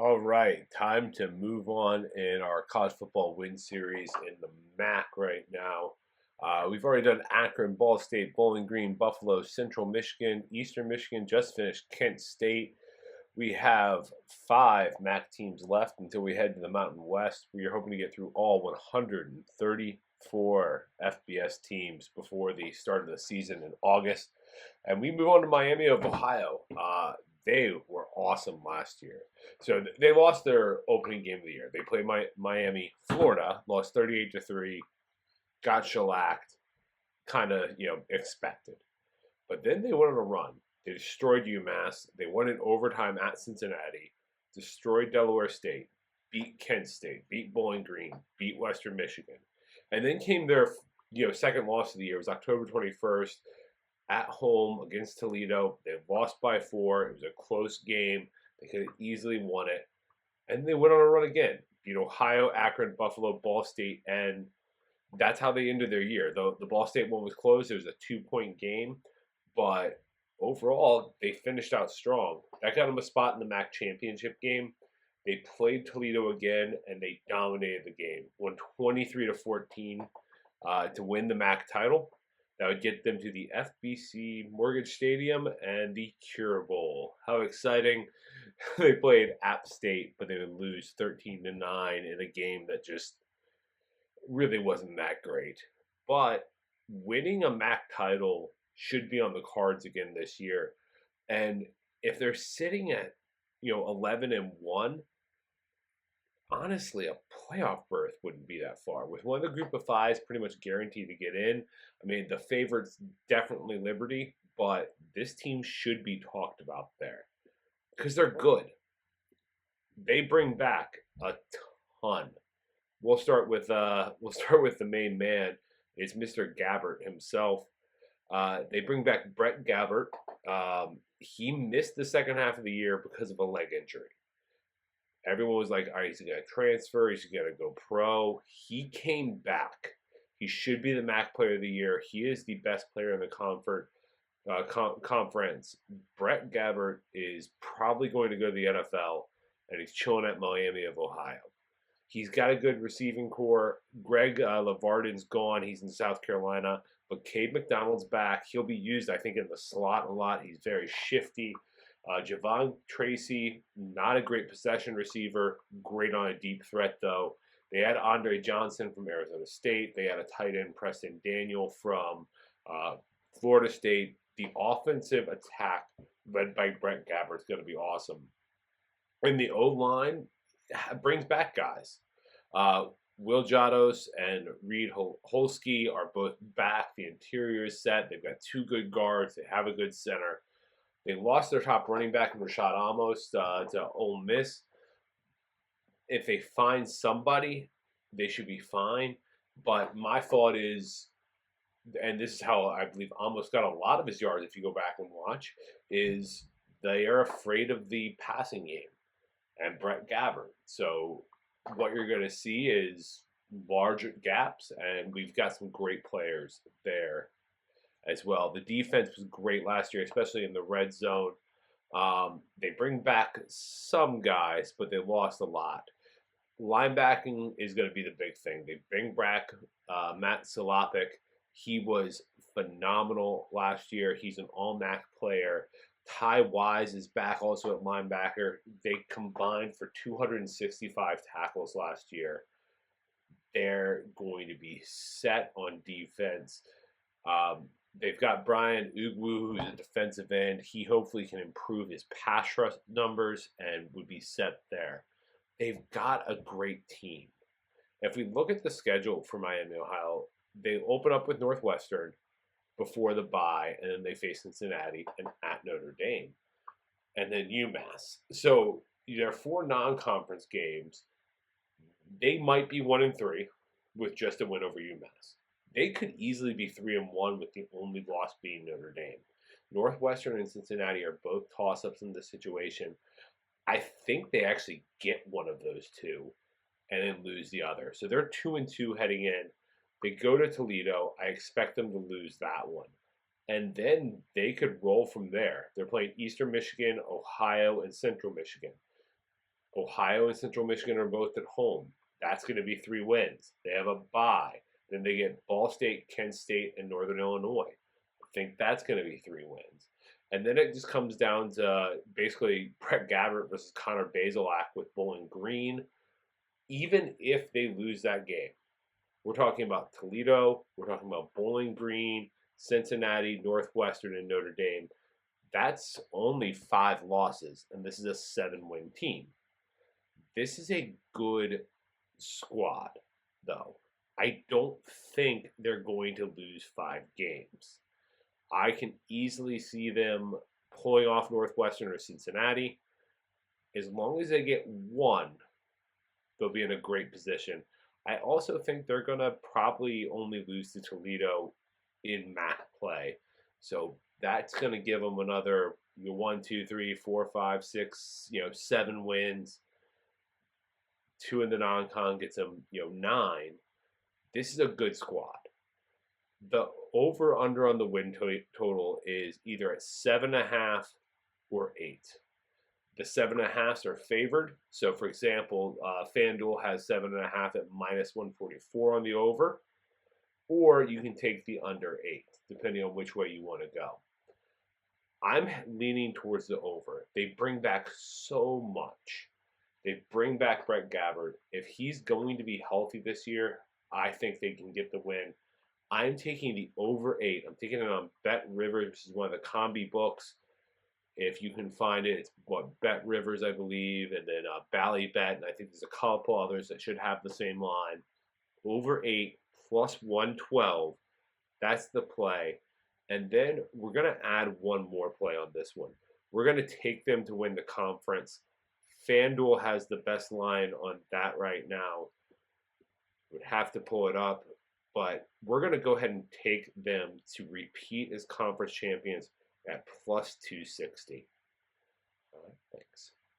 All right, time to move on in our college football win series in the MAC right now. We've already done Akron, Ball State, Bowling Green, Buffalo, Central Michigan, Eastern Michigan, just finished Kent State. We have five MAC teams left until we head to the Mountain West. We are hoping to get through all 134 FBS teams before the start of the season in August. And we move on to Miami of Ohio. They were awesome last year. So they lost their opening game of the year. They played Miami, Florida, lost 38-3, got shellacked, kind of expected. But then they went on a run. They destroyed UMass. They won in overtime at Cincinnati, destroyed Delaware State, beat Kent State, beat Bowling Green, beat Western Michigan, and then came their second loss of the year. It was October 21st at home against Toledo. They lost by 4. It was a close game. They could have easily won it, and they went on a run again. Ohio, Akron, Buffalo, Ball State, and that's how they ended their year. The Ball State one was close. It was a 2-point game, but overall, they finished out strong. That got them a spot in the MAC championship game. They played Toledo again, and they dominated the game. Won 23-14 to win the MAC title. That would get them to the FBC Mortgage Stadium and the Cure Bowl. How exciting! They played App State, but they would lose 13-9 in a game that just really wasn't that great. But winning a MAC title should be on the cards again this year. And if they're sitting at 11-1, honestly, a playoff berth wouldn't be that far. With one of the group of fives pretty much guaranteed to get in, I mean, the favorite's definitely Liberty, but this team should be talked about there because they're good. They bring back a ton. We'll start with the main man. It's Mr. Gabbert himself. They bring back Brett Gabbert. He missed the second half of the year because of a leg injury. Everyone was like, all right, he's going to transfer. He's going to go pro. He came back. He should be the MAC player of the year. He is the best player in the conference. Brett Gabbert is probably going to go to the NFL, and he's chilling at Miami of Ohio. He's got a good receiving core. Greg Lavardin's gone. He's in South Carolina. But Cade McDonald's back. He'll be used, I think, in the slot a lot. He's very shifty. Javon Tracy, not a great possession receiver. Great on a deep threat, though. They had Andre Johnson from Arizona State. They had a tight end, Preston Daniel, from Florida State. The offensive attack led by Brett Gabbert is going to be awesome. And the O-line brings back guys. Will Jados and Reed Holsky are both back. The interior is set. They've got two good guards. They have a good center. They lost their top running back, Rashad Amos, to Ole Miss. If they find somebody, they should be fine. But my thought is, and this is how I believe Amos got a lot of his yards if you go back and watch, is they are afraid of the passing game and Brett Gabbert. So what you're going to see is large gaps, and we've got some great players there as well. The defense was great last year, especially in the red zone. They bring back some guys, but they lost a lot. Linebacking is going to be the big thing. They bring back Matt Salopik. He was phenomenal last year. He's an all-MAC player. Ty Wise is back also at linebacker. They combined for 265 tackles last year. They're going to be set on defense. They've got Brian Ugwu, who's a defensive end. He hopefully can improve his pass rush numbers and would be set there. They've got a great team. If we look at the schedule for Miami, Ohio, they open up with Northwestern before the bye, and then they face Cincinnati and at Notre Dame, and then UMass. So there are 4 non-conference games. They might be 1-3 with just a win over UMass. They could easily be 3-1 with the only loss being Notre Dame. Northwestern and Cincinnati are both toss-ups in this situation. I think they actually get one of those two and then lose the other. So they're 2-2 heading in. They go to Toledo. I expect them to lose that one. And then they could roll from there. They're playing Eastern Michigan, Ohio, and Central Michigan. Ohio and Central Michigan are both at home. That's going to be 3 wins. They have a bye. Then they get Ball State, Kent State, and Northern Illinois. I think that's going to be 3 wins. And then it just comes down to basically Brett Gabbert versus Connor Bazelak with Bowling Green. Even if they lose that game, we're talking about Toledo, we're talking about Bowling Green, Cincinnati, Northwestern, and Notre Dame. That's only 5 losses, and this is a 7-win team. This is a good squad, though. I don't think they're going to lose 5 games. I can easily see them pulling off Northwestern or Cincinnati. As long as they get 1, they'll be in a great position. I also think they're going to probably only lose to Toledo in MAC play. So that's going to give them another 1, 2, 3, 4, 5, 6, 7 wins. 2 in the non-con gets them, 9. This is a good squad. The over-under on the win total is either at 7.5 or 8. The 7.5s are favored. So, for example, FanDuel has 7.5 at -144 on the over, or you can take the under 8, depending on which way you want to go. I'm leaning towards the over. They bring back so much. They bring back Brett Gabbert. If he's going to be healthy this year, I think they can get the win. I'm taking the over 8. I'm taking it on Bet Rivers, which is one of the combi books. If you can find it, it's Bet Rivers, I believe, and then Bally Bet, and I think there's a couple others that should have the same line. Over 8 plus 112. That's the play. And then we're going to add one more play on this one. We're going to take them to win the conference. FanDuel has the best line on that right now. Would have to pull it up, but we're going to go ahead and take them to repeat as conference champions at plus 260. All right, thanks.